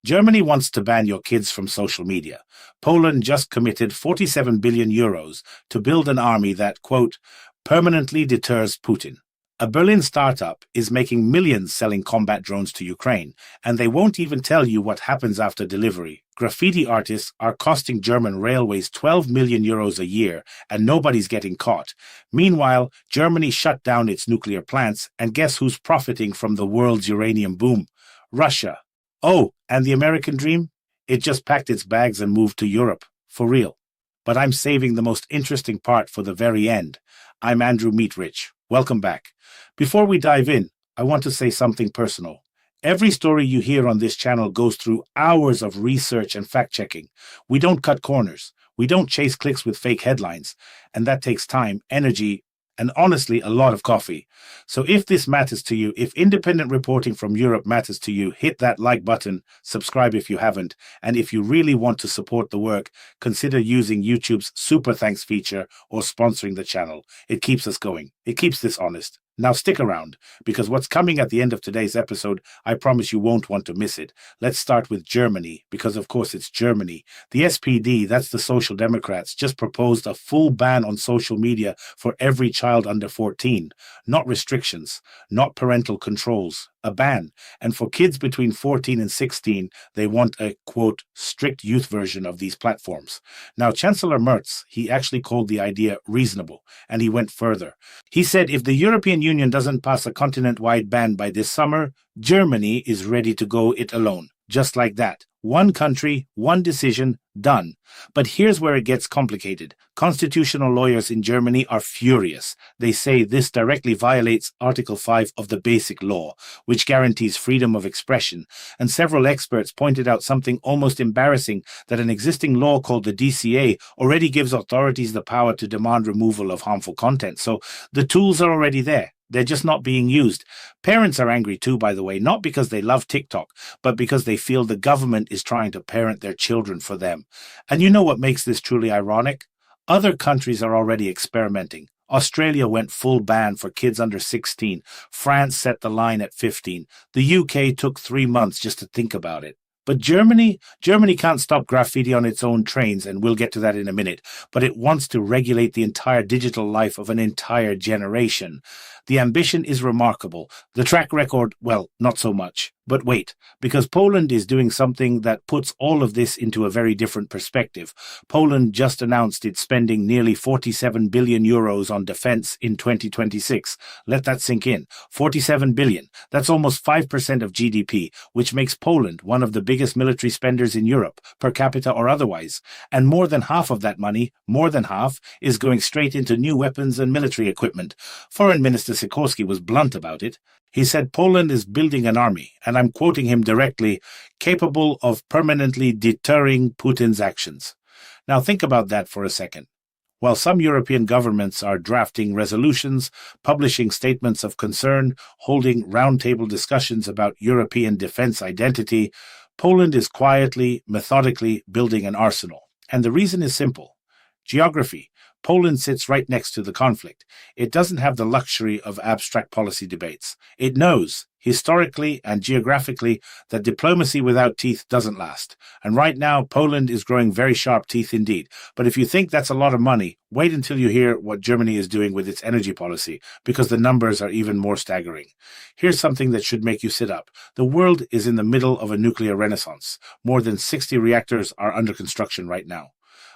Germany wants to ban your kids from social media. Poland just committed 47 billion euros to build an army that, quote, permanently deters Putin. A Berlin startup is making millions selling combat drones to Ukraine, and they won't even tell you what happens after delivery. Graffiti artists are costing German railways 12 million euros a year, and nobody's getting caught. Meanwhile, Germany shut down its nuclear plants, and guess who's profiting from the world's uranium boom? Russia. Oh, and the American dream? It just packed its bags and moved to Europe. For real. But I'm saving the most interesting part for the very end. I'm Andrew Meatrich. Welcome back. Before we dive in, I want to say something personal. Every story you hear on this channel goes through hours of research and fact-checking. We don't cut corners. We don't chase clicks with fake headlines. And that takes time, energy, and honestly, a lot of coffee. So if this matters to you, if independent reporting from Europe matters to you, hit that like button, subscribe if you haven't, and if you really want to support the work, consider using YouTube's Super Thanks feature or sponsoring the channel. It keeps us going. It keeps this honest. Now stick around, because what's coming at the end of today's episode, I promise you won't want to miss it. Let's start with Germany, because of course it's Germany. The SPD, that's the Social Democrats, just proposed a full ban on social media for every child under 14. Not restrictions, not parental controls, a ban. And for kids between 14 and 16, they want a, quote, strict youth version of these platforms. Now, Chancellor Merz, he actually called the idea reasonable, and he went further. He said if the European Union doesn't pass a continent-wide ban by this summer, Germany is ready to go it alone. Just like that. One country, one decision, done. But here's where it gets complicated. Constitutional lawyers in Germany are furious. They say this directly violates Article 5 of the Basic Law, which guarantees freedom of expression. And several experts pointed out something almost embarrassing, that an existing law called the DCA already gives authorities the power to demand removal of harmful content. So the tools are already there. They're just not being used. Parents are angry too, by the way, not because they love TikTok, but because they feel the government is trying to parent their children for them. And you know what makes this truly ironic? Other countries are already experimenting. Australia went full ban for kids under 16. France set the line at 15. The UK took 3 months just to think about it. But Germany can't stop graffiti on its own trains, and we'll get to that in a minute, but it wants to regulate the entire digital life of an entire generation. The ambition is remarkable. The track record, well, not so much. But wait, because Poland is doing something that puts all of this into a very different perspective. Poland just announced it's spending nearly 47 billion euros on defense in 2026. Let that sink in. 47 billion. That's almost 5% of GDP, which makes Poland one of the biggest military spenders in Europe, per capita or otherwise. And more than half of that money, more than half, is going straight into new weapons and military equipment. Foreign Minister Sikorski was blunt about it. He said Poland is building an army, and I'm quoting him directly, capable of permanently deterring Putin's actions. Now think about that for a second. While some European governments are drafting resolutions, publishing statements of concern, holding roundtable discussions about European defense identity, Poland is quietly, methodically building an arsenal. And the reason is simple. Geography. Poland sits right next to the conflict. It doesn't have the luxury of abstract policy debates. It knows, historically and geographically, that diplomacy without teeth doesn't last. And right now, Poland is growing very sharp teeth indeed. But if you think that's a lot of money, wait until you hear what Germany is doing with its energy policy, because the numbers are even more staggering. Here's something that should make you sit up. The world is in the middle of a nuclear renaissance. More than 60 reactors are under construction right now.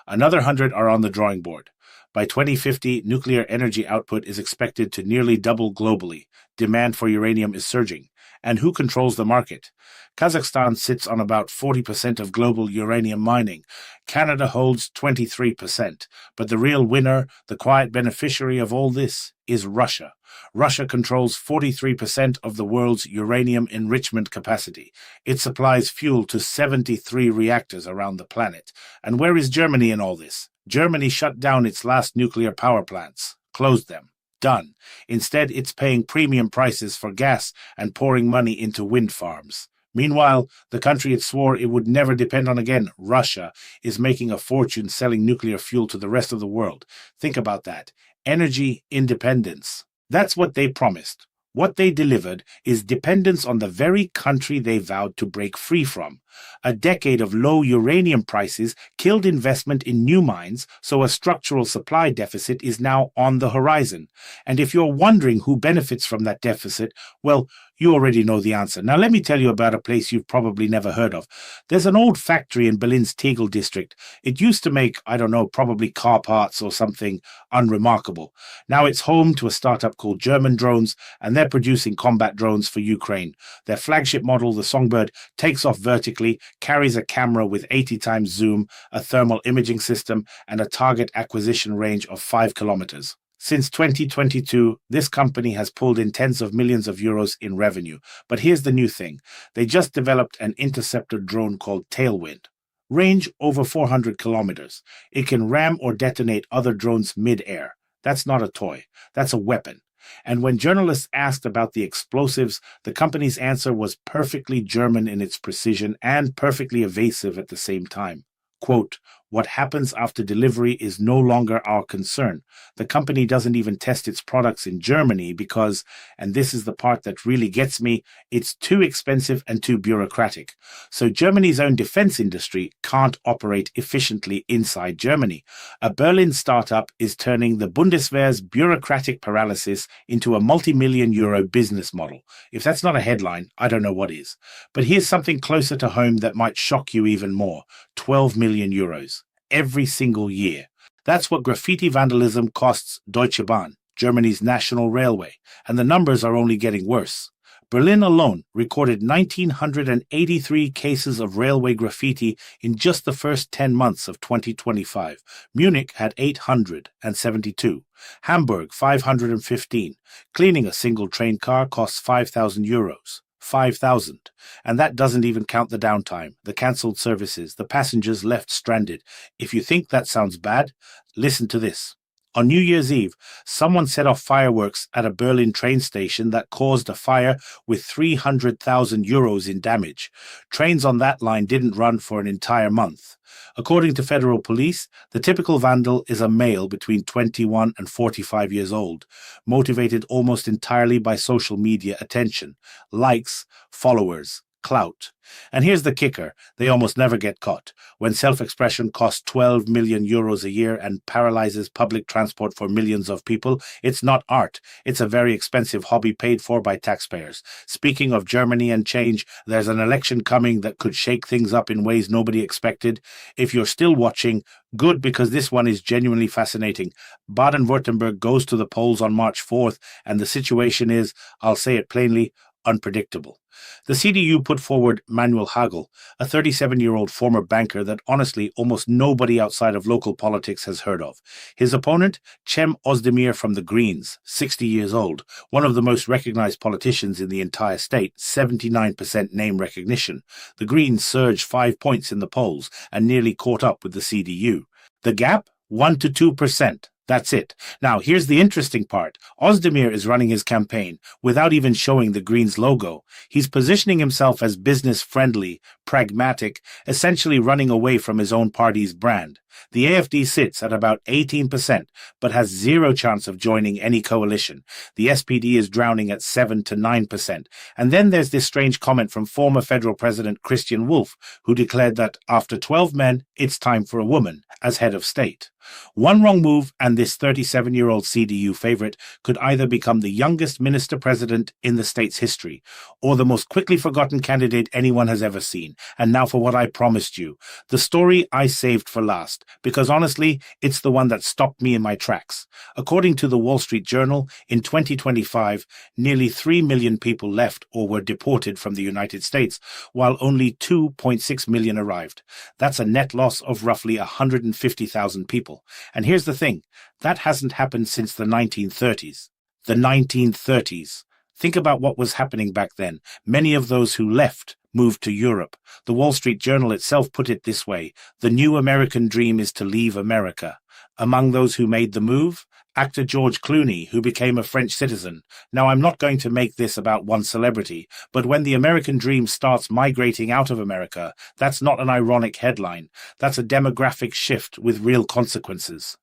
Another 100 are on the drawing board. By 2050, nuclear energy output is expected to nearly double globally. Demand for uranium is surging. And who controls the market? Kazakhstan sits on about 40% of global uranium mining. Canada holds 23%. But the real winner, the quiet beneficiary of all this, is Russia. Russia controls 43% of the world's uranium enrichment capacity. It supplies fuel to 73 reactors around the planet. And where is Germany in all this? Germany shut down its last nuclear power plants, closed them. Done. Instead, it's paying premium prices for gas and pouring money into wind farms. Meanwhile, the country it swore it would never depend on again, Russia, is making a fortune selling nuclear fuel to the rest of the world. Think about that. Energy independence. That's what they promised. What they delivered is dependence on the very country they vowed to break free from. A decade of low uranium prices killed investment in new mines, so a structural supply deficit is now on the horizon. And if you're wondering who benefits from that deficit, well, you already know the answer. Now, let me tell you about a place you've probably never heard of. There's an old factory in Berlin's Tegel district. It used to make, I don't know, probably car parts or something unremarkable. Now it's home to a startup called German Drones, and they're producing combat drones for Ukraine. Their flagship model, the Songbird, takes off vertically, carries a camera with 80 times zoom, a thermal imaging system, and a target acquisition range of 5 kilometers. Since 2022, this company has pulled in tens of millions of euros in revenue. But here's the new thing. They just developed an interceptor drone called Tailwind. Range over 400 kilometers. It can ram or detonate other drones mid-air. That's not a toy. That's a weapon. And when journalists asked about the explosives, the company's answer was perfectly German in its precision and perfectly evasive at the same time. Quote, "What happens after delivery is no longer our concern. The company doesn't even test its products in Germany because, and this is the part that really gets me, it's too expensive and too bureaucratic. So Germany's own defense industry can't operate efficiently inside Germany. A Berlin startup is turning the Bundeswehr's bureaucratic paralysis into a multi-million euro business model. If that's not a headline, I don't know what is. But here's something closer to home that might shock you even more. 12 million euros. Every single year. That's what graffiti vandalism costs Deutsche Bahn, Germany's national railway, and the numbers are only getting worse. Berlin alone recorded 1,983 cases of railway graffiti in just the first 10 months of 2025. Munich had 872. Hamburg, 515. Cleaning a single train car costs 5,000 euros. 5,000. And that doesn't even count the downtime, the cancelled services, the passengers left stranded. If you think that sounds bad, listen to this. On New Year's Eve, someone set off fireworks at a Berlin train station that caused a fire with 300,000 euros in damage. Trains on that line didn't run for an entire month. According to federal police, the typical vandal is a male between 21 and 45 years old, motivated almost entirely by social media attention, likes, followers, clout. And here's the kicker, they almost never get caught. When self-expression costs 12 million euros a year and paralyzes public transport for millions of people, it's not art. It's a very expensive hobby paid for by taxpayers. Speaking of Germany and change, there's an election coming that could shake things up in ways nobody expected. If you're still watching, good, because this one is genuinely fascinating. Baden-Württemberg goes to the polls on March 4th, and the situation is, I'll say it plainly, unpredictable. The CDU put forward Manuel Hagel, a 37-year-old former banker that honestly almost nobody outside of local politics has heard of. His opponent, Cem Özdemir from the Greens, 60 years old, one of the most recognized politicians in the entire state, 79% name recognition. The Greens surged 5 points in the polls and nearly caught up with the CDU. The gap? 1 to 2%. That's it. Now, here's the interesting part. Özdemir is running his campaign without even showing the Greens logo. He's positioning himself as business-friendly, pragmatic, essentially running away from his own party's brand. The AfD sits at about 18%, but has zero chance of joining any coalition. The SPD is drowning at 7 to 9%. And then there's this strange comment from former federal president Christian Wulff, who declared that after 12 men, it's time for a woman as head of state. One wrong move and this 37-year-old CDU favorite could either become the youngest minister-president in the state's history, or the most quickly forgotten candidate anyone has ever seen. And now for what I promised you, the story I saved for last, because honestly, it's the one that stopped me in my tracks. According to the Wall Street Journal, in 2025, nearly 3 million people left or were deported from the United States, while only 2.6 million arrived. That's a net loss of roughly 150,000 people. And here's the thing, that hasn't happened since the 1930s. The 1930s. Think about what was happening back then. Many of those who left moved to Europe. The Wall Street Journal itself put it this way: the new American dream is to leave America. Among those who made the move, actor George Clooney, who became a French citizen. Now, I'm not going to make this about one celebrity, but when the American dream starts migrating out of America, that's not an ironic headline. That's a demographic shift with real consequences.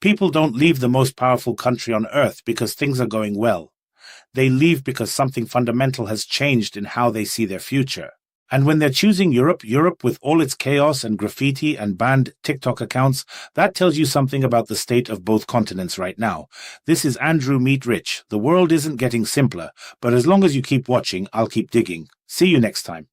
People don't leave the most powerful country on earth because things are going well. They leave because something fundamental has changed in how they see their future. And when they're choosing Europe with all its chaos and graffiti and banned TikTok accounts, that tells you something about the state of both continents right now. This is Andrew Meet Rich. The world isn't getting simpler, but as long as you keep watching, I'll keep digging. See you next time.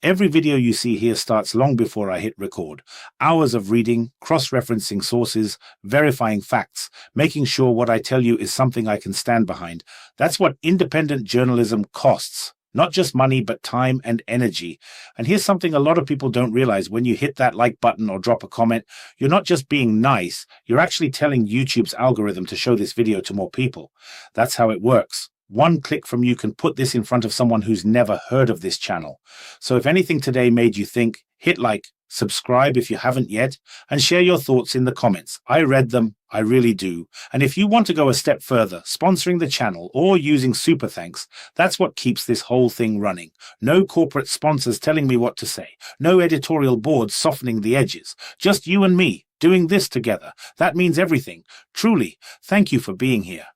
Every video you see here starts long before I hit record. Hours of reading, cross-referencing sources, verifying facts, making sure what I tell you is something I can stand behind. That's what independent journalism costs. Not just money, but time and energy. And here's something a lot of people don't realize. When you hit that like button or drop a comment, you're not just being nice, you're actually telling YouTube's algorithm to show this video to more people. That's how it works. One click from you can put this in front of someone who's never heard of this channel. So if anything today made you think, hit like, subscribe if you haven't yet, and share your thoughts in the comments. I read them, I really do. And if you want to go a step further, sponsoring the channel or using super thanks, that's what keeps this whole thing running. No corporate sponsors telling me what to say. No editorial boards softening the edges. Just you and me doing this together. That means everything. Truly, thank you for being here.